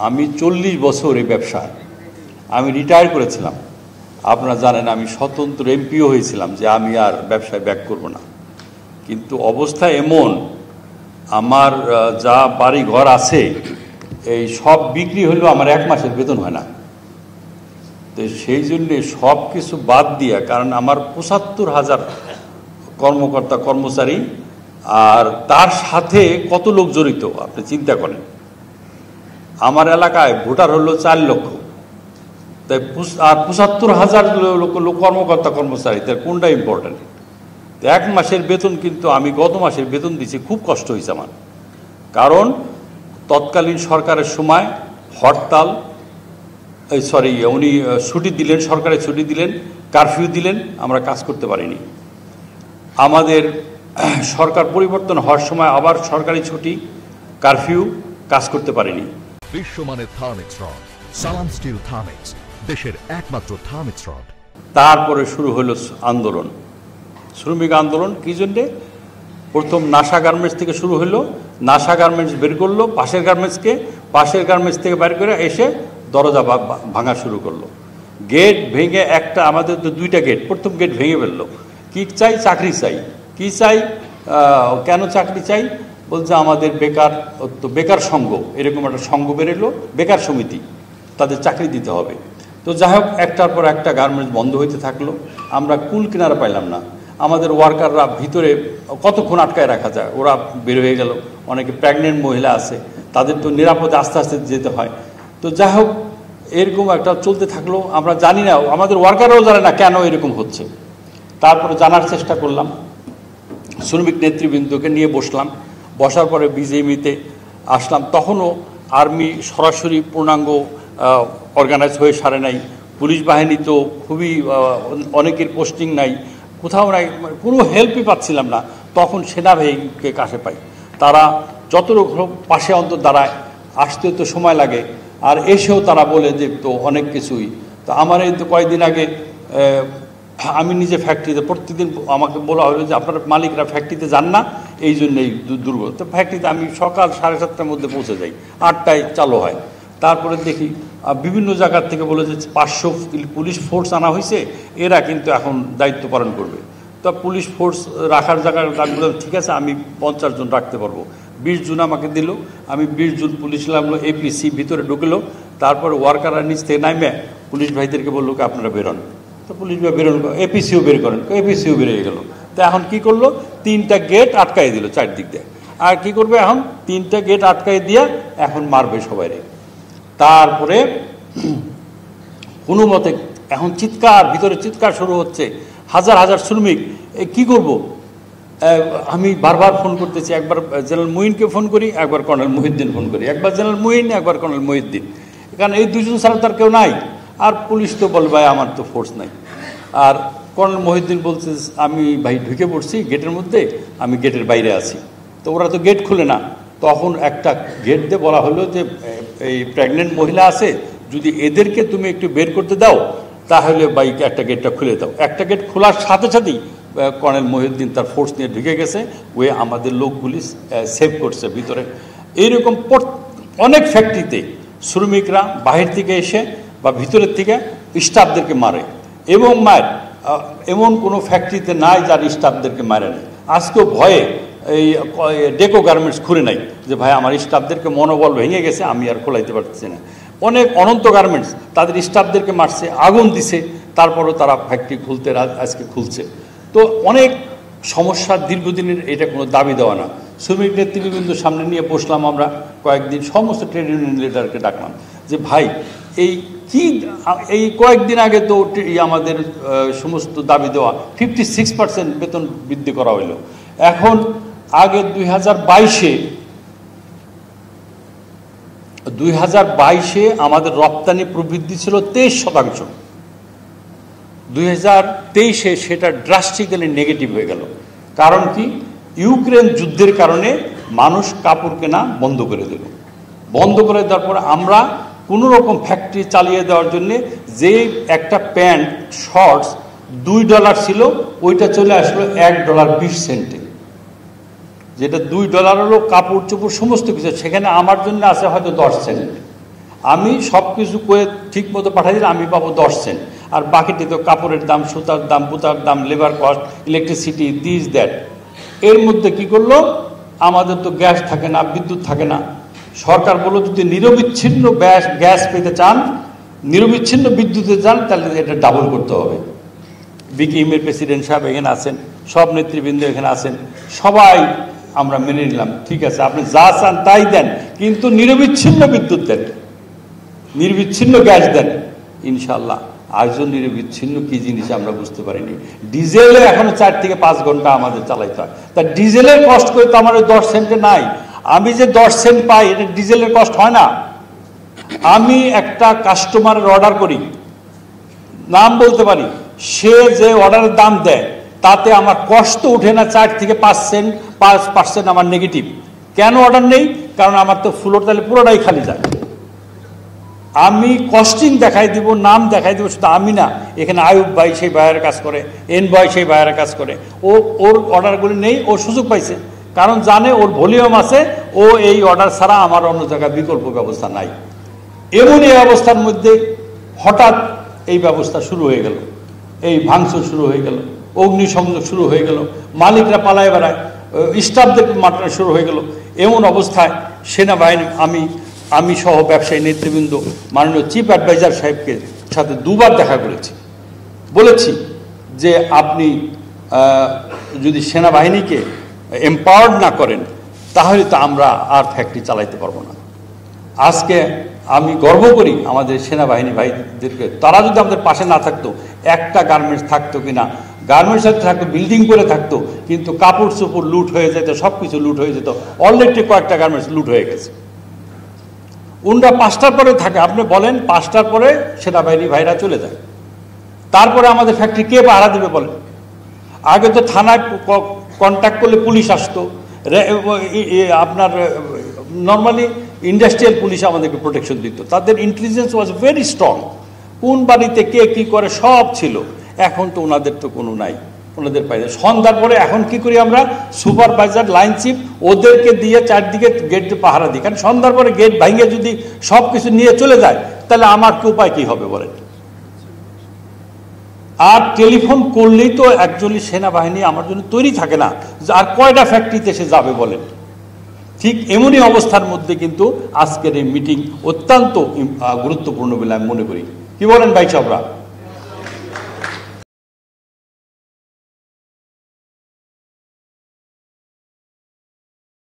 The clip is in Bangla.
আমি 40 বছর এই ব্যবসা, আমি রিটায়ার করেছিলাম। আপনারা জানেন আমি স্বতন্ত্র এমপিও হয়েছিলাম যে আমি আর ব্যবসায় ব্যাক করব না। কিন্তু অবস্থা এমন, আমার যা বাড়ি ঘর আছে এই সব বিক্রি হলেও আমার 1 মাসের বেতন হয় না। তো সেই জন্যে সব কিছু বাদ দিয়া, কারণ আমার 75,000 কর্মকর্তা কর্মচারী, আর তার সাথে কত লোক জড়িত আপনি চিন্তা করেন। আমার এলাকায় ভোটার হলো 4 লক্ষ, তাই আর 75,000 লোক কর্মকর্তা কর্মচারী, তার কোনটা ইম্পর্টেন্ট? 1 মাসের বেতন কিন্তু আমি গত মাসের বেতন দিচ্ছি, খুব কষ্ট হয়েছে আমার। কারণ তৎকালীন সরকারের সময় হরতাল, উনি ছুটি দিলেন, সরকারের ছুটি দিলেন, কারফিউ দিলেন, আমরা কাজ করতে পারিনি। আমাদের সরকার পরিবর্তন হওয়ার সময় আবার সরকারি ছুটি, কারফিউ, কাজ করতে পারিনি। বিশ্বমানের থার্মিক্স রড, সালাম স্টিল থার্মিক্স, দেশের একমাত্র থার্মিক্স রড। তারপরে শুরু হলো আন্দোলন, শ্রমিক আন্দোলন। কি জন্যে? প্রথম নাসা গার্মেন্টস থেকে শুরু হলো, নাসা গার্মেন্টস বের করলো পাশের গার্মেন্টসকে, পাশের গার্মেন্টস থেকে বের করে এসে দরজা ভাঙা শুরু করলো। গেট ভেঙে একটা, আমাদের তো 2টা গেট, প্রথম গেট ভেঙে ফেললো। কি চাই? চাকরি চাই। কি চাই? কেন চাকরি চাই? বলছে আমাদের বেকার, তো বেকার সংঘ, এরকম একটা সংঘ বেরোলো, বেকার সমিতি, তাদের চাকরি দিতে হবে। তো যাই হোক, একটার পর একটা গার্মেন্টস বন্ধ হইতে থাকলো, আমরা কুল কিনারা পাইলাম না। আমাদের ওয়ার্কাররা ভিতরে কতক্ষণ আটকায় রাখা যায়, ওরা বের হয়ে গেল। অনেকে প্রেগনেন্ট মহিলা আছে, তাদের তো নিরাপদে আস্তে আস্তে যেতে হয়। তো যাই হোক, এরকম একটা চলতে থাকলো। আমরা জানি না, আমাদের ওয়ার্কাররাও জানে না কেন এরকম হচ্ছে। তারপরে জানার চেষ্টা করলাম, শ্রমিক নেতৃবৃন্দকে নিয়ে বসলাম, বসার পরে বিজেপিতে আসলাম। তখনও আর্মি সরাসরি পূর্ণাঙ্গ অর্গানাইজ হয়ে সারে নাই, পুলিশ বাহিনী তো খুবই, অনেকের পোস্টিং নাই, কোথাও নাই, কোনো হেল্পই পাচ্ছিলাম না। তখন সেনাবাহিনীকে কাছে পাই, তারা যত রকম পাশে অন্তর দাঁড়ায়, আসতে তো সময় লাগে, আর এসেও তারা বলে যে তো অনেক কিছুই। তো আমার এই তো কয়েকদিন আগে আমি নিজে ফ্যাক্টরিতে, প্রতিদিন আমাকে বলা হলো যে আপনার মালিকরা ফ্যাক্টরিতে যান না, এই জন্যই দুর্বল। তো ফ্যাক্টরিতে আমি সকাল 7:30টার মধ্যে পৌঁছে যাই, 8টায় চালু হয়। তারপরে দেখি বিভিন্ন জায়গার থেকে বলে যে 500 পুলিশ ফোর্স আনা হয়েছে, এরা কিন্তু এখন দায়িত্ব পালন করবে। তো পুলিশ ফোর্স রাখার জায়গায় আমি বললাম ঠিক আছে, আমি 50 জন রাখতে পারবো। 20 জন আমাকে দিল, আমি 20 জন পুলিশ লাগলো, এপিসি ভিতরে ঢুকলো। তারপরে ওয়ার্কাররা নিচ থেকে নামে পুলিশ ভাইদেরকে বললো কি আপনারা বেরোন। তো পুলিশ ভাই বেরোন, এপিসিও বের করেন, এপিসিও বেরিয়ে গেল। তো এখন কি করলো, 3টা গেট আটকাই দিল চারদিক দিয়ে। আর কি করবে এখন? 3টা গেট আটকাই দিয়ে এখন মারবে সবাই। তারপরে কোনো মতে এখন চিৎকার, ভিতরে চিৎকার শুরু হচ্ছে, হাজার হাজার শ্রমিক। কি করব? আমি বারবার ফোন করতেছি, একবার জেনারেল মুইনকে ফোন করি, একবার কর্নেল মহিউদ্দিন ফোন করি, একবার জেনারেল মুইন, একবার কর্নেল মহিউদ্দিন, কারণ এই 2 জন ছাড়া তার কেউ নাই। আর পুলিশ তো বলে ভাই আমার তো ফোর্স নাই। আর কর্নেল মহিউদ্দিন বলছে আমি ভাই ঢুকে পড়ছি গেটের মধ্যে, আমি গেটের বাইরে আছি। তো ওরা তো গেট খুলে না। তখন একটা গেট দিয়ে বলা হলো যে এই প্রেগনেন্ট মহিলা আছে, যদি এদেরকে তুমি একটু বের করতে দাও তাহলে বাইকে একটা গেটটা খুলে দাও। একটা গেট খোলার সাথে সাথেই কর্নেল মহিউদ্দিন তার ফোর্স নিয়ে ঢুকে গেছে, ওই আমাদের লোকগুলি সেভ করছে ভিতরে। এইরকম অনেক ফ্যাক্টরিতে শ্রমিকরা বাহির থেকে এসে বা ভিতরের থেকে স্টাফদেরকে মারে, এবং এমন কোনো ফ্যাক্টরিতে নাই যার স্টাফদেরকে মারে নেই। আজকেও ভয়ে এই ডেকো গার্মেন্টস খুলে নাই যে ভাই আমার স্টাফদেরকে মনোবল ভেঙে গেছে, আমি আর খোলাইতে পারতেছি না। অনেক অনন্ত গার্মেন্টস তাদের স্টাফদেরকে মারছে, আগুন দিছে, তারপরও তারা ফ্যাক্টরি খুলতে আজকে খুলছে। তো অনেক সমস্যার দীর্ঘদিনের, এটা কোনো দাবি দেওয়া না। শ্রমিক নেতৃবৃন্দের সামনে নিয়ে বসলাম আমরা কয়েকদিন, সমস্ত ট্রেড ইউনিয়ন লিডারকে ডাকলাম যে ভাই এই কি, এই কয়েকদিন আগে তো আমাদের সমস্ত দাবি দেওয়া 56% বেতন বৃদ্ধি করা হইল। এখন আগে 2022-এ আমাদের রপ্তানি প্রবৃদ্ধি ছিল 23%। 2023-এ সেটা ড্রাস্টিক্যালি নেগেটিভ হয়ে গেল। কারণ কি? ইউক্রেন যুদ্ধের কারণে মানুষ কাপড় কেনা বন্ধ করে দিল। বন্ধ করে দেওয়ার পর আমরা কোনো রকম ফ্যাক্টরি চালিয়ে দেওয়ার জন্যে যে একটা প্যান্ট শর্টস $2 ছিল, ওইটা চলে আসলো $1.20। যেটা $2 হলো কাপড় চোপড় সমস্ত কিছু, সেখানে আমার জন্য আছে হয়তো 10 সেন্ট। আমি সব কিছু করে ঠিক মতো পাঠাই দিলে আমি পাবো 10 সেন্ট, আর বাকিটি তো কাপড়ের দাম, সুতার দাম, পুতার দাম, labour cost, electricity, this that. এর মধ্যে কি করলো, আমাদের তো গ্যাস থাকে না, বিদ্যুৎ থাকে না। সরকার বলল যদি নিরবিচ্ছিন্ন গ্যাস পেতে চান, নিরবিচ্ছিন্ন বিদ্যুতে চান, তাহলে এটা ডাবল করতে হবে। বিকিএমের প্রেসিডেন্ট সাহেব এখানে আছেন, সব নেতৃবৃন্দ এখানে আছেন, সবাই আমরা মেনে নিলাম, ঠিক আছে আপনি যা চান তাই দেন, কিন্তু নিরবিচ্ছিন্ন বিদ্যুৎ দেন, নিরবিচ্ছিন্ন গ্যাস দেন। ইনশাল্লাহ আজও নিরবিচ্ছিন্ন কি জিনিস আমরা বুঝতে পারিনি। ডিজেলে এখনো 4 থেকে 5 ঘন্টা আমাদের চালাইতে হয়, তা ডিজেলের কষ্ট করে তো আমার 10 সেন্টে নাই। আমি যে 10 সেন্ট পাই, এটা ডিজেলের কষ্ট হয় না। আমি একটা কাস্টমারের অর্ডার করি, নাম বলতে পারি, সে যে অর্ডারের দাম দেয় তাতে আমার কষ্ট উঠে না 4 থেকে 5% আমার নেগেটিভ। কেন অর্ডার নেই? কারণ আমার তো ফ্লোর তাহলে পুরোটাই খালি যায়। আমি কস্টিং দেখাই দিব, নাম দেখাই দিব, শুধু আমি না, এখানে আয়ুব ভাই সেই ভাইয়ের কাজ করে, এন ভাই সেই ভাইয়ের কাজ করে, ওর অর্ডারগুলি নেই, ও সুযোগ পাইছে, কারণ জানে ওর ভলিউম আছে, ও এই অর্ডার ছাড়া আমার অন্য জায়গায় বিকল্প ব্যবস্থা নাই। এমন এই অবস্থার মধ্যে হঠাৎ এই ব্যবস্থা শুরু হয়ে গেল, এই ভাঙচুর শুরু হয়ে গেল, অগ্নিসংযোগ শুরু হয়ে গেল, মালিকরা পালায় বেড়ায়, স্টাফদের মাত্রা শুরু হয়ে গেল। এমন অবস্থায় সেনাবাহিনী, আমি সহ ব্যবসায়ী নেতৃবৃন্দ মাননীয় চিফ অ্যাডভাইজার সাহেবকে সাথে 2 বার দেখা করেছি, বলেছি যে আপনি যদি সেনাবাহিনীকে এম্পাওয়ার্ড না করেন তাহলে তো আমরা আর ফ্যাক্টরি চালাইতে পারবো না। আজকে আমি গর্ব করি আমাদের সেনাবাহিনী ভাইদেরকে, তারা যদি আমাদের পাশে না থাকতো, একটা গার্মেন্টস থাকতো কিনা, গার্মেন্টস থাকতো, বিল্ডিং করে থাকতো, কিন্তু কাপড় চোপড় লুট হয়ে যেত, সব কিছু লুট হয়ে যেত। অলরেডি কয়েকটা গার্মেন্টস লুট হয়ে গেছে। উনরা 5টার পরে থাকে, আপনি বলেন 5টার পরে সেনাবাহিনী ভাইরা চলে যায়, তারপরে আমাদের ফ্যাক্টরি কে পাহারা দেবে বলেন? আগে তো থানায় কন্ট্যাক্ট করলে পুলিশ আসতো, আপনার নর্মালি ইন্ডাস্ট্রিয়াল পুলিশ আমাদেরকে প্রোটেকশন দিত, তাদের ইন্টেলিজেন্স ওয়াজ ভেরি স্ট্রং, কোন বাড়িতে কে কি করে সব ছিল। এখন তো ওনাদের তো কোনো নাই, ওনাদের পাই না। সন্ধ্যার পরে এখন কি করি আমরা, সুপারভাইজার, লাইন চিফ, ওদেরকে দিয়ে চারদিকে গেট পাহারা দিই, কারণ সন্ধ্যার পরে গেট ভাঙিয়ে যদি সব কিছু নিয়ে চলে যায় তাহলে আমার কি উপায় কি হবে বলেন? আর টেলিফোন করলেই তো অ্যাকচুয়ালি সেনাবাহিনী আমার জন্য তৈরি থাকে না, আর কয়টা ফ্যাক্টরিতে সে যাবে বলেন? ঠিক এমনই অবস্থার মধ্যে কিন্তু আজকের এই মিটিং অত্যন্ত গুরুত্বপূর্ণ বলে আমি মনে করি। কি বলেন ভাই সাহেবরা?